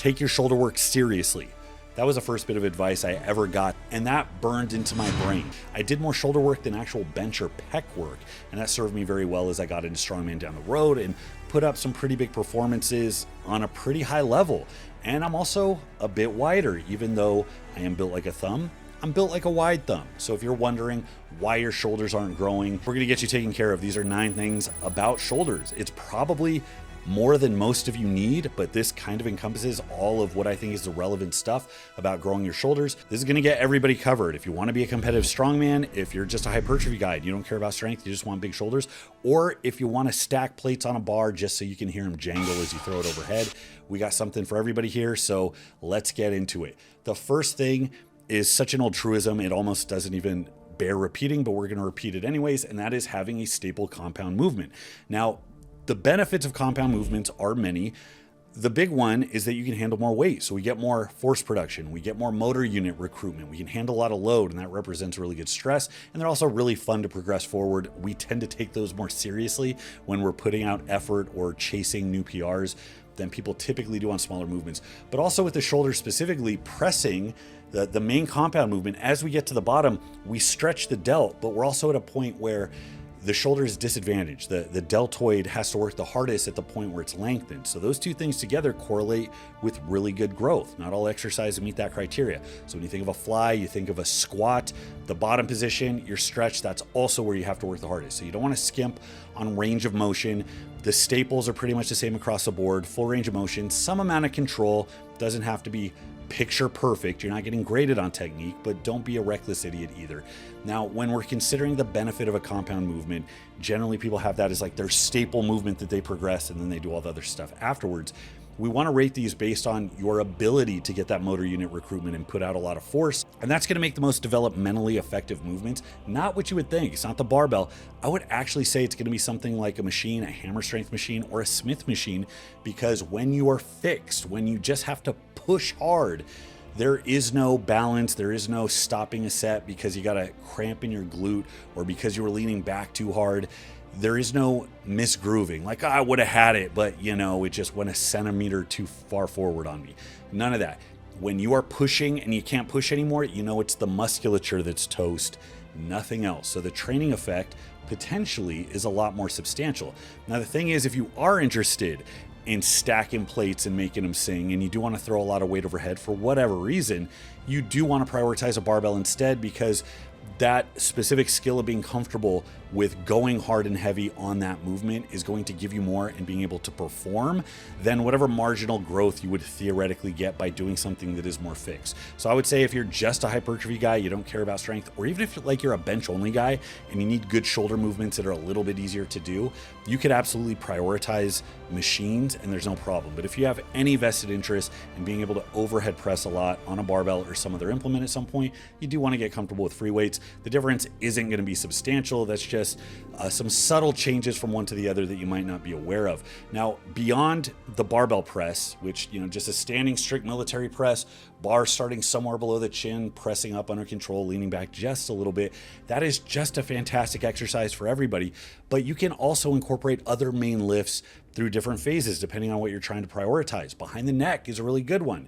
Take your shoulder work seriously. That was the first bit of advice I ever got, and that burned into my brain. I did more shoulder work than actual bench or pec work, and that served me very well as I got into strongman down the road and put up some pretty big performances on a pretty high level. And I'm also a bit wider, even though I am built like a thumb. I'm built like a wide thumb. So if you're wondering why your shoulders aren't growing, we're gonna get you taken care of. These are 9 things about shoulders. It's probably more than most of you need, but this kind of encompasses all of what I think is the relevant stuff about growing your shoulders. This is gonna get everybody covered. If you wanna be a competitive strongman, if you're just a hypertrophy guy, you don't care about strength, you just want big shoulders, or if you wanna stack plates on a bar just so you can hear them jangle as you throw it overhead, we got something for everybody here, so let's get into it. The first thing is such an old truism, it almost doesn't even bear repeating, but we're gonna repeat it anyways, and that is having a staple compound movement. Now, the benefits of compound movements are many. The big one is that you can handle more weight. So we get more force production, we get more motor unit recruitment, we can handle a lot of load, and that represents really good stress. And they're also really fun to progress forward. We tend to take those more seriously when we're putting out effort or chasing new PRs than people typically do on smaller movements. But also with the shoulder specifically, pressing the main compound movement, as we get to the bottom, we stretch the delt, but we're also at a point where the shoulder is disadvantaged. The deltoid has to work the hardest at the point where it's lengthened. So those two things together correlate with really good growth. Not all exercises meet that criteria. So when you think of a fly, you think of a squat, the bottom position, your stretch, that's also where you have to work the hardest. So you don't want to skimp on range of motion. The staples are pretty much the same across the board, full range of motion, some amount of control, doesn't have to be picture perfect. You're not getting graded on technique, but don't be a reckless idiot either. Now, when we're considering the benefit of a compound movement, generally people have that as like their staple movement that they progress and then they do all the other stuff afterwards. We want to rate these based on your ability to get that motor unit recruitment and put out a lot of force. And that's going to make the most developmentally effective movements, not what you would think. It's not the barbell. I would actually say it's going to be something like a machine, a hammer strength machine or a Smith machine, because when you are fixed, when you just have to push hard, there is no balance, there is no stopping a set because you got a cramp in your glute or because you were leaning back too hard. There is no misgrooving, like, I would have had it, but you know, it just went a centimeter too far forward on me. None of that. When you are pushing and you can't push anymore, you know it's the musculature that's toast, nothing else. So the training effect potentially is a lot more substantial. Now the thing is, if you are interested in stacking plates and making them sing, and you do want to throw a lot of weight overhead for whatever reason, you do want to prioritize a barbell instead, because that specific skill of being comfortable with going hard and heavy on that movement is going to give you more and being able to perform than whatever marginal growth you would theoretically get by doing something that is more fixed. So I would say if you're just a hypertrophy guy, you don't care about strength, or even if you're a bench only guy and you need good shoulder movements that are a little bit easier to do, you could absolutely prioritize machines and there's no problem. But if you have any vested interest in being able to overhead press a lot on a barbell or some other implement at some point, you do want to get comfortable with free weights. The difference isn't going to be substantial. That's just some subtle changes from one to the other that you might not be aware of. Now, beyond the barbell press, which, you know, just a standing strict military press, bar starting somewhere below the chin, pressing up under control, leaning back just a little bit, that is just a fantastic exercise for everybody. But you can also incorporate other main lifts through different phases depending on what you're trying to prioritize. Behind the neck is a really good one.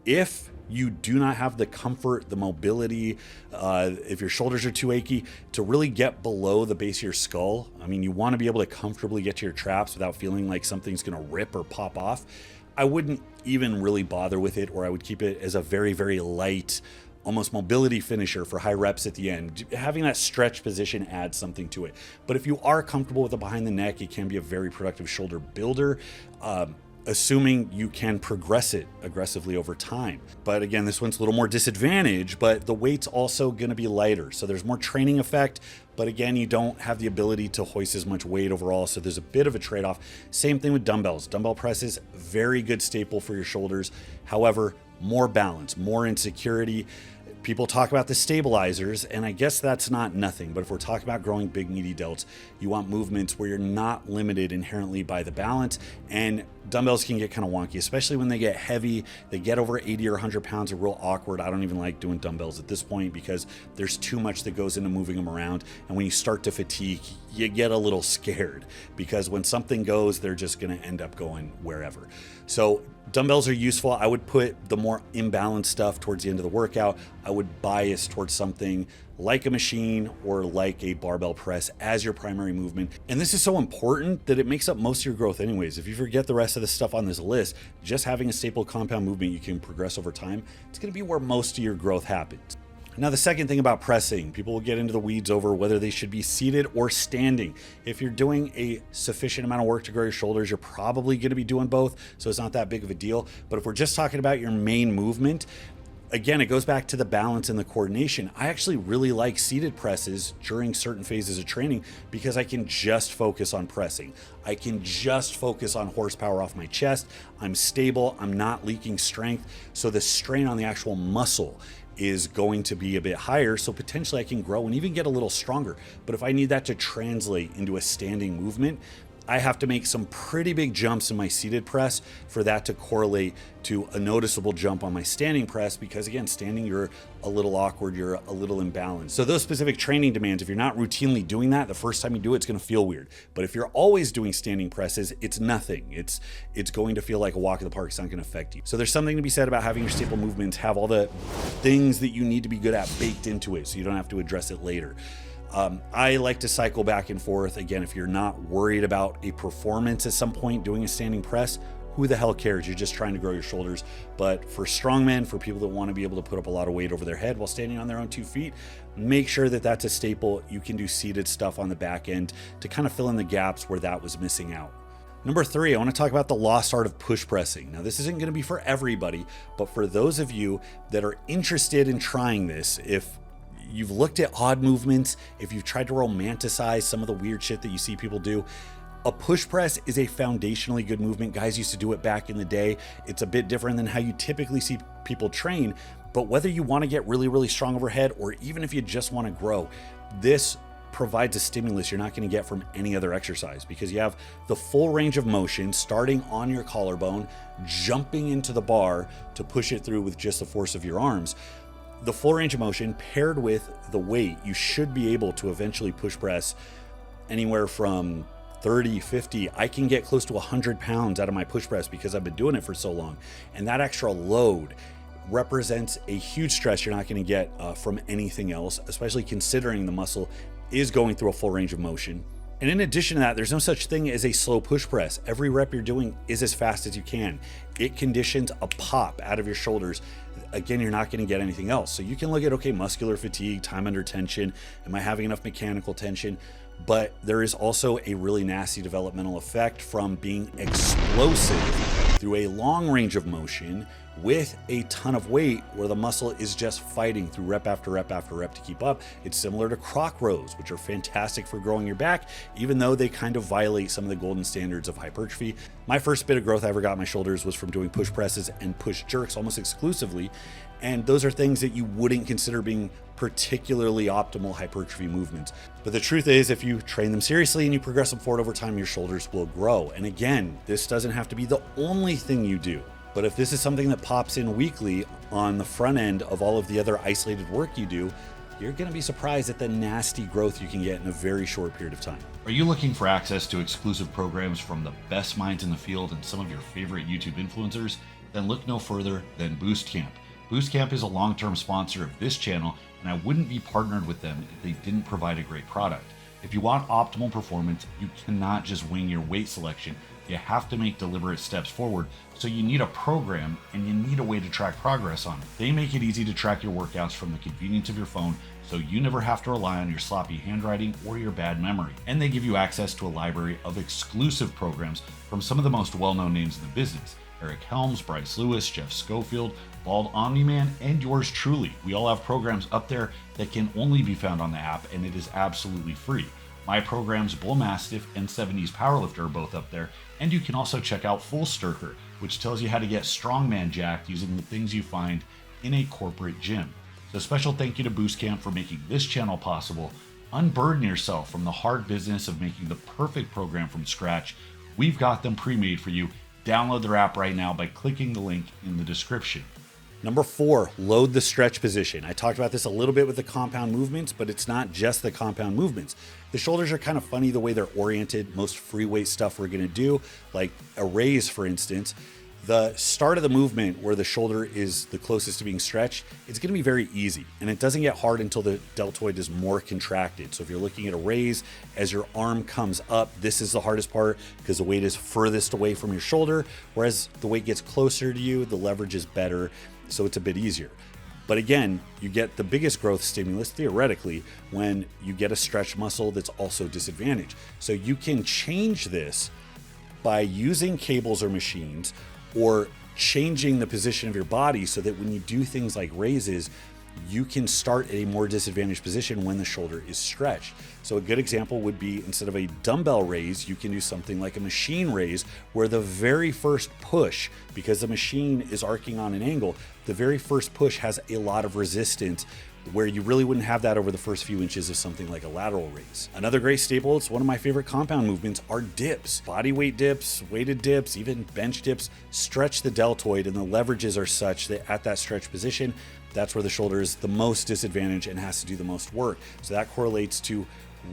If you do not have the comfort, the mobility, if your shoulders are too achy, to really get below the base of your skull, I mean, you want to be able to comfortably get to your traps without feeling like something's going to rip or pop off, I wouldn't even really bother with it, or I would keep it as a very, very light, almost mobility finisher for high reps at the end. Having that stretch position adds something to it. But if you are comfortable with the behind the neck, it can be a very productive shoulder builder. Assuming you can progress it aggressively over time. But again, this one's a little more disadvantaged, but the weight's also gonna be lighter. So there's more training effect, but again, you don't have the ability to hoist as much weight overall. So there's a bit of a trade-off. Same thing with dumbbells. Dumbbell presses, very good staple for your shoulders. However, more balance, more insecurity. People talk about the stabilizers, and I guess that's not nothing, but if we're talking about growing big meaty delts, you want movements where you're not limited inherently by the balance, and dumbbells can get kind of wonky, especially when they get heavy. They get over 80 or 100 pounds, are real awkward. I don't even like doing dumbbells at this point because there's too much that goes into moving them around. And when you start to fatigue, you get a little scared because when something goes, they're just going to end up going wherever. So dumbbells are useful. I would put the more imbalanced stuff towards the end of the workout. I would bias towards something like a machine or like a barbell press as your primary movement. And this is so important that it makes up most of your growth anyways. If you forget the rest of the stuff on this list, just having a staple compound movement you can progress over time, it's going to be where most of your growth happens. Now, the second thing about pressing, people will get into the weeds over whether they should be seated or standing. If you're doing a sufficient amount of work to grow your shoulders, you're probably going to be doing both, so it's not that big of a deal. But if we're just talking about your main movement, again, it goes back to the balance and the coordination. I actually really like seated presses during certain phases of training because I can just focus on pressing. I can just focus on horsepower off my chest. I'm stable. I'm not leaking strength. So the strain on the actual muscle is going to be a bit higher. So potentially I can grow and even get a little stronger. But if I need that to translate into a standing movement, I have to make some pretty big jumps in my seated press for that to correlate to a noticeable jump on my standing press, because again, standing, you're a little awkward, you're a little imbalanced. So those specific training demands, if you're not routinely doing that, the first time you do it, it's going to feel weird. But if you're always doing standing presses, it's nothing. It's going to feel like a walk in the park. It's not going to affect you. So there's something to be said about having your staple movements have all the things that you need to be good at baked into it, so you don't have to address it later. I like to cycle back and forth. Again, if you're not worried about a performance at some point doing a standing press, who the hell cares? You're just trying to grow your shoulders. But for strongmen, for people that want to be able to put up a lot of weight over their head while standing on their own 2 feet, make sure that that's a staple. You can do seated stuff on the back end to kind of fill in the gaps where that was missing out. Number 3, I want to talk about the lost art of push pressing. Now, this isn't going to be for everybody, but for those of you that are interested in trying this, if you've looked at odd movements, if you've tried to romanticize some of the weird shit that you see people do, a push press is a foundationally good movement. Guys used to do it back in the day. It's a bit different than how you typically see people train, but whether you want to get really, really strong overhead or even if you just want to grow, this provides a stimulus you're not going to get from any other exercise, because you have the full range of motion starting on your collarbone, jumping into the bar to push it through with just the force of your arms. The full range of motion paired with the weight, you should be able to eventually push press anywhere from 30, 50. I can get close to 100 pounds out of my push press because I've been doing it for so long. And that extra load represents a huge stress you're not going to get from anything else, especially considering the muscle is going through a full range of motion. And in addition to that, there's no such thing as a slow push press. Every rep you're doing is as fast as you can. It conditions a pop out of your shoulders. Again, you're not going to get anything else. So you can look at, okay, muscular fatigue, time under tension. Am I having enough mechanical tension? But there is also a really nasty developmental effect from being explosive through a long range of motion with a ton of weight where the muscle is just fighting through rep after rep after rep to keep up. It's similar to croc rows, which are fantastic for growing your back, even though they kind of violate some of the golden standards of hypertrophy. My first bit of growth I ever got in my shoulders was from doing push presses and push jerks almost exclusively. And those are things that you wouldn't consider being particularly optimal hypertrophy movements. But the truth is, if you train them seriously and you progress them forward over time, your shoulders will grow. And again, this doesn't have to be the only thing you do. But if this is something that pops in weekly on the front end of all of the other isolated work you do, you're going to be surprised at the nasty growth you can get in a very short period of time. Are you looking for access to exclusive programs from the best minds in the field and some of your favorite YouTube influencers? Then look no further than Boost Camp. Boost Camp is a long-term sponsor of this channel, and I wouldn't be partnered with them if they didn't provide a great product. If you want optimal performance, you cannot just wing your weight selection. You have to make deliberate steps forward, so you need a program and you need a way to track progress on it. They make it easy to track your workouts from the convenience of your phone, so you never have to rely on your sloppy handwriting or your bad memory. And they give you access to a library of exclusive programs from some of the most well-known names in the business. Eric Helms, Bryce Lewis, Jeff Schofield, Bald Omni-Man, and yours truly. We all have programs up there that can only be found on the app, and it is absolutely free. My programs, Bull Mastiff and 70s Powerlifter, are both up there, and you can also check out Full Sturker, which tells you how to get strongman jacked using the things you find in a corporate gym. So special thank you to Boost Camp for making this channel possible. Unburden yourself from the hard business of making the perfect program from scratch. We've got them pre-made for you. Download their app right now by clicking the link in the description. Number 4, load the stretch position. I talked about this a little bit with the compound movements, but it's not just the compound movements. The shoulders are kind of funny the way they're oriented. Most free weight stuff we're gonna do, like a raise for instance, the start of the movement where the shoulder is the closest to being stretched, it's gonna be very easy. And it doesn't get hard until the deltoid is more contracted. So if you're looking at a raise, as your arm comes up, this is the hardest part because the weight is furthest away from your shoulder. Whereas the weight gets closer to you, the leverage is better. So it's a bit easier. But again, you get the biggest growth stimulus theoretically when you get a stretch muscle that's also disadvantaged. So you can change this by using cables or machines or changing the position of your body so that when you do things like raises, you can start at a more disadvantaged position when the shoulder is stretched. So a good example would be instead of a dumbbell raise, you can do something like a machine raise where the very first push, because the machine is arcing on an angle, the very first push has a lot of resistance where you really wouldn't have that over the first few inches of something like a lateral raise. Another great staple, it's one of my favorite compound movements, are dips. Body weight dips, weighted dips, even bench dips stretch the deltoid, and the leverages are such that at that stretch position, that's where the shoulder is the most disadvantaged and has to do the most work. So that correlates to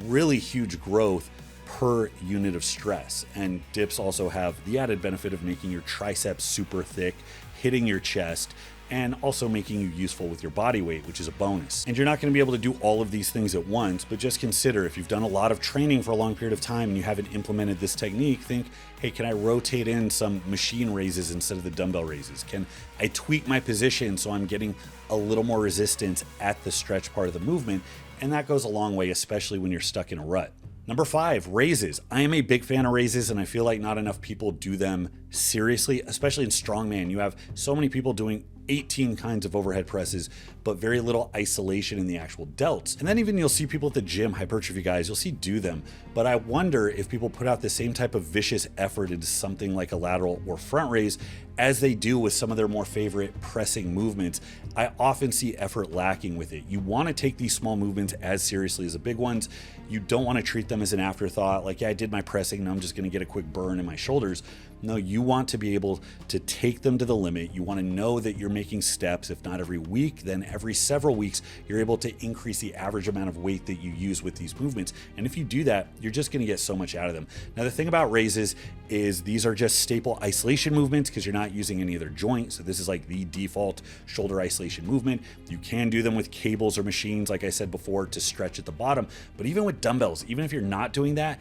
really huge growth per unit of stress. And dips also have the added benefit of making your triceps super thick, hitting your chest, and also making you useful with your body weight, which is a bonus. And you're not gonna be able to do all of these things at once, but just consider if you've done a lot of training for a long period of time and you haven't implemented this technique, think, hey, can I rotate in some machine raises instead of the dumbbell raises? Can I tweak my position so I'm getting a little more resistance at the stretch part of the movement? And that goes a long way, especially when you're stuck in a rut. Number 5, raises. I am a big fan of raises, and I feel like not enough people do them seriously, especially in strongman. You have so many people doing 18 kinds of overhead presses, but very little isolation in the actual delts. And then even you'll see people at the gym, hypertrophy guys, you'll see do them. But I wonder if people put out the same type of vicious effort into something like a lateral or front raise as they do with some of their more favorite pressing movements. I often see effort lacking with it. You want to take these small movements as seriously as the big ones. You don't want to treat them as an afterthought, like, yeah, I did my pressing, now I'm just going to get a quick burn in my shoulders. No, you want to be able to take them to the limit. You want to know that you're making steps, if not every week, then every several weeks, you're able to increase the average amount of weight that you use with these movements. And if you do that, you're just going to get so much out of them. Now, the thing about raises is these are just staple isolation movements because you're not using any other joint. So this is like the default shoulder isolation movement. You can do them with cables or machines, like I said before, to stretch at the bottom. But even with dumbbells, even if you're not doing that,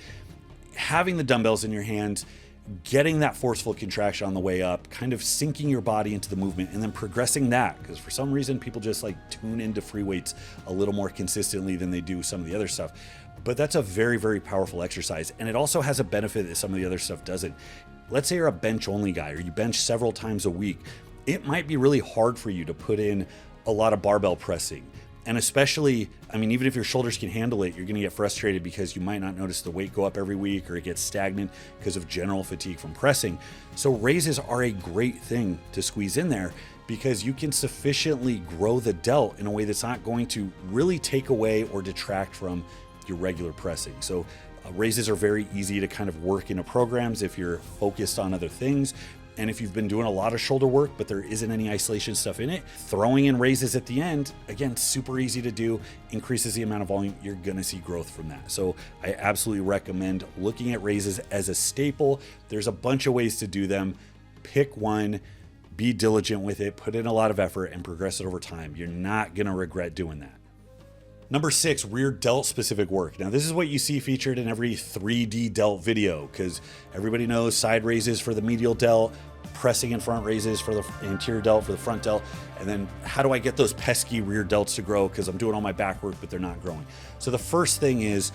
having the dumbbells in your hands, getting that forceful contraction on the way up, kind of sinking your body into the movement and then progressing that, because for some reason people just like tune into free weights a little more consistently than they do some of the other stuff. But that's a very, very powerful exercise. And it also has a benefit that some of the other stuff doesn't. Let's say you're a bench only guy or you bench several times a week. It might be really hard for you to put in a lot of barbell pressing. And especially, I mean, even if your shoulders can handle it, you're going to get frustrated because you might not notice the weight go up every week or it gets stagnant because of general fatigue from pressing. So raises are a great thing to squeeze in there because you can sufficiently grow the delt in a way that's not going to really take away or detract from your regular pressing. So raises are very easy to kind of work into programs if you're focused on other things. And if you've been doing a lot of shoulder work, but there isn't any isolation stuff in it, throwing in raises at the end, again, super easy to do, increases the amount of volume, you're gonna see growth from that. So I absolutely recommend looking at raises as a staple. There's a bunch of ways to do them. Pick one, be diligent with it, put in a lot of effort and progress it over time. You're not gonna regret doing that. Number 6, rear delt specific work. Now this is what you see featured in every 3D delt video because everybody knows side raises for the medial delt, pressing and front raises for the anterior delt, for the front delt, and then how do I get those pesky rear delts to grow because I'm doing all my back work but they're not growing. So the first thing is,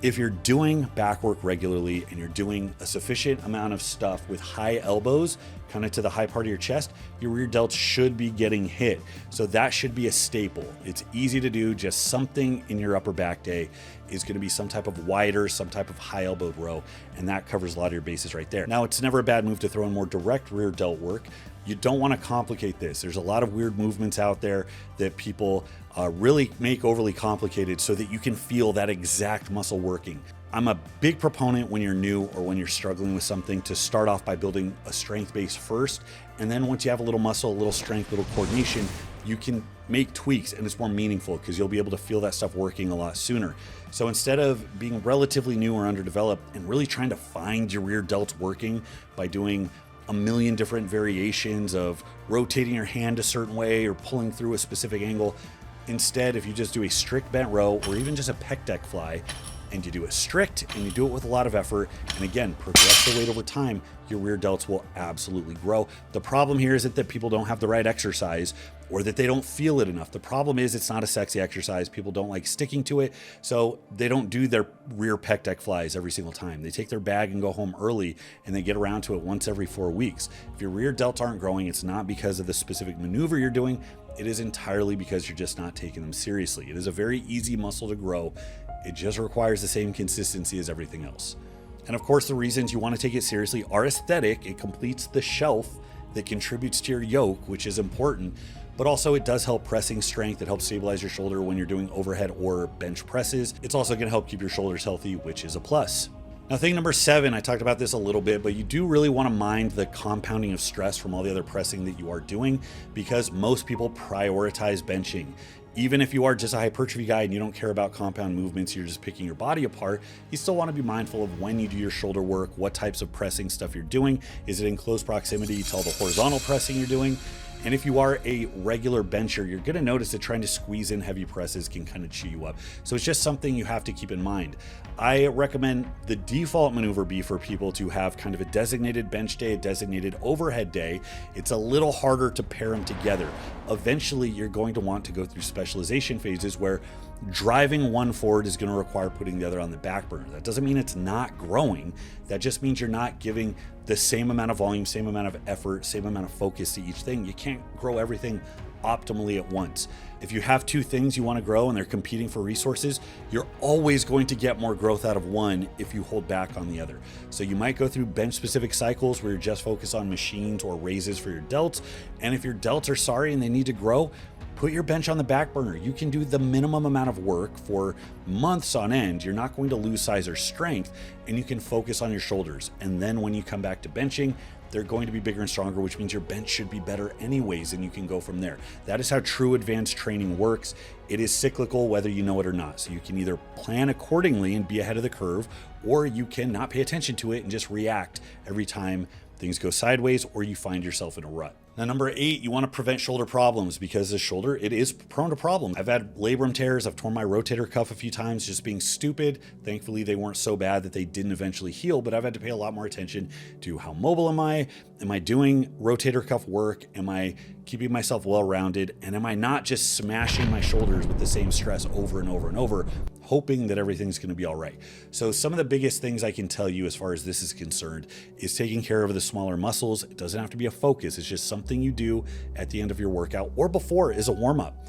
if you're doing back work regularly and you're doing a sufficient amount of stuff with high elbows, kind of to the high part of your chest, your rear delts should be getting hit. So that should be a staple. It's easy to do, just something in your upper back day is gonna be some type of wider, some type of high elbowed row, and that covers a lot of your bases right there. Now, it's never a bad move to throw in more direct rear delt work. You don't want to complicate this. There's a lot of weird movements out there that people really make overly complicated so that you can feel that exact muscle working. I'm a big proponent when you're new or when you're struggling with something to start off by building a strength base first. And then once you have a little muscle, a little strength, a little coordination, you can make tweaks and it's more meaningful because you'll be able to feel that stuff working a lot sooner. So instead of being relatively new or underdeveloped and really trying to find your rear delts working by doing a million different variations of rotating your hand a certain way or pulling through a specific angle, instead, if you just do a strict bent row or even just a pec deck fly, and you do it strict and you do it with a lot of effort, and again, progress the weight over time, your rear delts will absolutely grow. The problem here isn't that people don't have the right exercise or that they don't feel it enough. The problem is it's not a sexy exercise. People don't like sticking to it, so they don't do their rear pec deck flies every single time. They take their bag and go home early, and they get around to it once every 4 weeks. If your rear delts aren't growing, it's not because of the specific maneuver you're doing. It is entirely because you're just not taking them seriously. It is a very easy muscle to grow. It just requires the same consistency as everything else. And of course, the reasons you want to take it seriously are aesthetic. It completes the shelf that contributes to your yoke, which is important, but also it does help pressing strength. It helps stabilize your shoulder when you're doing overhead or bench presses. It's also going to help keep your shoulders healthy, which is a plus. Now, thing number 7, I talked about this a little bit, but you do really want to mind the compounding of stress from all the other pressing that you are doing, because most people prioritize benching. Even if you are just a hypertrophy guy and you don't care about compound movements, you're just picking your body apart, you still want to be mindful of when you do your shoulder work, what types of pressing stuff you're doing. Is it in close proximity to all the horizontal pressing you're doing? And if you are a regular bencher, you're going to notice that trying to squeeze in heavy presses can kind of chew you up. So it's just something you have to keep in mind. I recommend the default maneuver be for people to have kind of a designated bench day, a designated overhead day. It's a little harder to pair them together. Eventually, you're going to want to go through specialization phases where driving one forward is going to require putting the other on the back burner. That doesn't mean it's not growing. That just means you're not giving the same amount of volume, same amount of effort, same amount of focus to each thing. You can't grow everything optimally at once. If you have two things you want to grow and they're competing for resources, you're always going to get more growth out of one if you hold back on the other. So you might go through bench specific cycles where you're just focused on machines or raises for your delts. And if your delts are sorry and they need to grow, put your bench on the back burner. You can do the minimum amount of work for months on end. You're not going to lose size or strength, and you can focus on your shoulders. And then when you come back to benching, they're going to be bigger and stronger, which means your bench should be better anyways, and you can go from there. That is how true advanced training works. It is cyclical, whether you know it or not. So you can either plan accordingly and be ahead of the curve, or you can not pay attention to it and just react every time things go sideways or you find yourself in a rut. Now, number 8, you want to prevent shoulder problems, because the shoulder, it is prone to problems. I've had labrum tears. I've torn my rotator cuff a few times just being stupid. Thankfully, they weren't so bad that they didn't eventually heal, but I've had to pay a lot more attention to how mobile am I? Am I doing rotator cuff work? Am I keeping myself well-rounded? And am I not just smashing my shoulders with the same stress over and over and over, hoping that everything's going to be all right? So some of the biggest things I can tell you as far as this is concerned is taking care of the smaller muscles. It doesn't have to be a focus. It's just something you do at the end of your workout or before is a warm-up.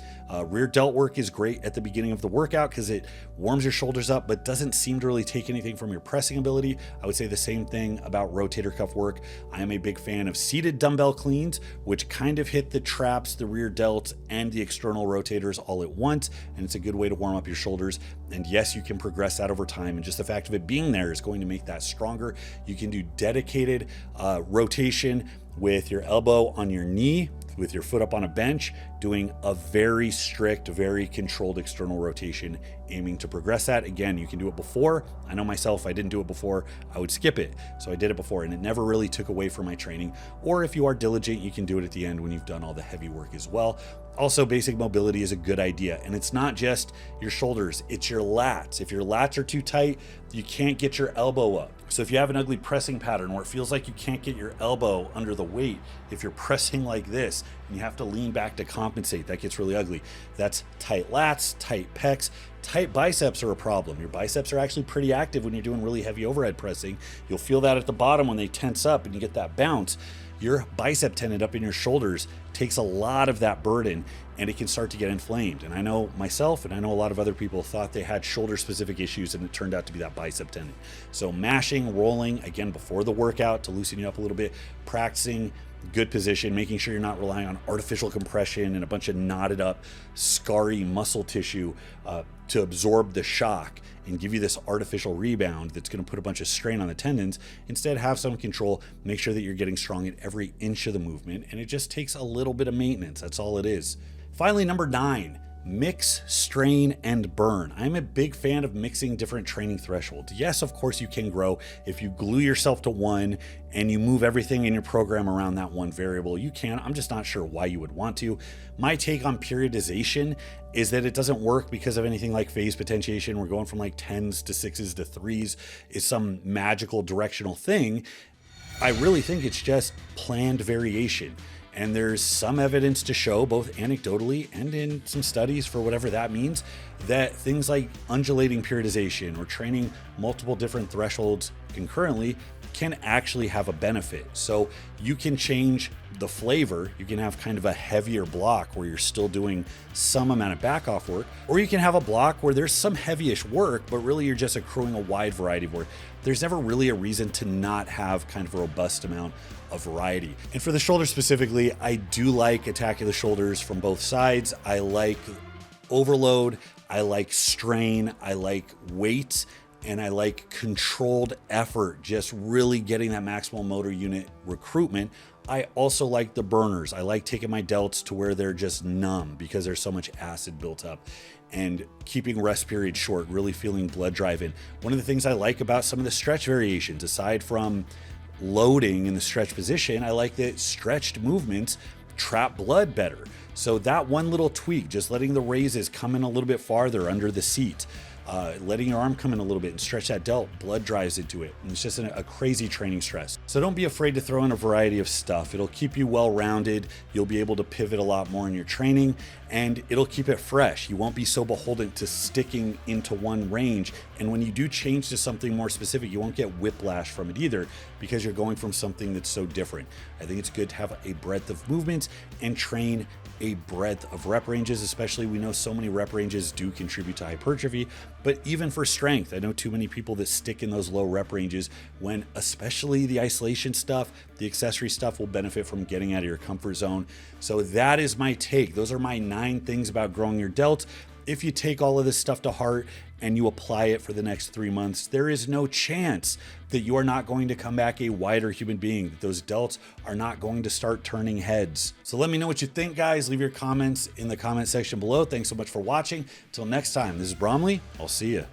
Rear delt work is great at the beginning of the workout because it warms your shoulders up, but doesn't seem to really take anything from your pressing ability. I would say the same thing about rotator cuff work. I am a big fan of seated dumbbell cleans, which kind of hit the traps, the rear delts, and the external rotators all at once. And it's a good way to warm up your shoulders. And yes, you can progress that over time. And just the fact of it being there is going to make that stronger. You can do dedicated rotation with your elbow on your knee, with your foot up on a bench, doing a very strict, very controlled external rotation, aiming to progress that. Again, you can do it before. I know myself, I didn't do it before, I would skip it. So I did it before, and it never really took away from my training. Or if you are diligent, you can do it at the end when you've done all the heavy work as well. Also, basic mobility is a good idea. And it's not just your shoulders, it's your lats. If your lats are too tight, you can't get your elbow up. So if you have an ugly pressing pattern where it feels like you can't get your elbow under the weight, if you're pressing like this and you have to lean back to compensate, that gets really ugly. That's tight lats, tight pecs. Tight biceps are a problem. Your biceps are actually pretty active when you're doing really heavy overhead pressing. You'll feel that at the bottom when they tense up and you get that bounce. Your bicep tendon up in your shoulders takes a lot of that burden, and it can start to get inflamed. And I know myself, and I know a lot of other people thought they had shoulder specific issues, and it turned out to be that bicep tendon. So mashing, rolling, again, before the workout to loosen you up a little bit, practicing good position, making sure you're not relying on artificial compression and a bunch of knotted up, scarry muscle tissue to absorb the shock and give you this artificial rebound that's going to put a bunch of strain on the tendons. Instead, have some control, make sure that you're getting strong at every inch of the movement, and it just takes a little bit of maintenance. That's all it is. Finally, number 9, mix, strain, and burn. I'm a big fan of mixing different training thresholds. Yes, of course you can grow. If you glue yourself to one and you move everything in your program around that one variable, you can. I'm just not sure why you would want to. My take on periodization is that it doesn't work because of anything like phase potentiation. We're going from like 10s to 6s to 3s is some magical directional thing. I really think it's just planned variation. And there's some evidence to show, both anecdotally and in some studies for whatever that means, that things like undulating periodization or training multiple different thresholds concurrently can actually have a benefit. So you can change the flavor. You can have kind of a heavier block where you're still doing some amount of back off work, or you can have a block where there's some heavyish work, but really you're just accruing a wide variety of work. There's never really a reason to not have kind of a robust amount of variety. And for the shoulder specifically, I do like attacking the shoulders from both sides. I like overload, I like strain, I like weight, and I like controlled effort, just really getting that maximal motor unit recruitment. I also like the burners. I like taking my delts to where they're just numb because there's so much acid built up, and keeping rest periods short, really feeling blood drive in. One of the things I like about some of the stretch variations, aside from loading in the stretch position, I like that stretched movements trap blood better. So that one little tweak, just letting the raises come in a little bit farther under the seat, letting your arm come in a little bit and stretch that delt, blood drives into it. And it's just a crazy training stress. So don't be afraid to throw in a variety of stuff. It'll keep you well-rounded. You'll be able to pivot a lot more in your training, and it'll keep it fresh. You won't be so beholden to sticking into one range. And when you do change to something more specific, you won't get whiplash from it either, because you're going from something that's so different. I think it's good to have a breadth of movements and train a breadth of rep ranges, especially we know so many rep ranges do contribute to hypertrophy, but even for strength, I know too many people that stick in those low rep ranges when especially the isolation stuff, the accessory stuff will benefit from getting out of your comfort zone. So that is my take. Those are my 9 things about growing your delts. If you take all of this stuff to heart and you apply it for the next 3 months, there is no chance that you are not going to come back a wider human being, that those delts are not going to start turning heads. So let me know what you think, guys. Leave your comments in the comment section below. Thanks so much for watching. Till next time, this is Bromley. I'll see you.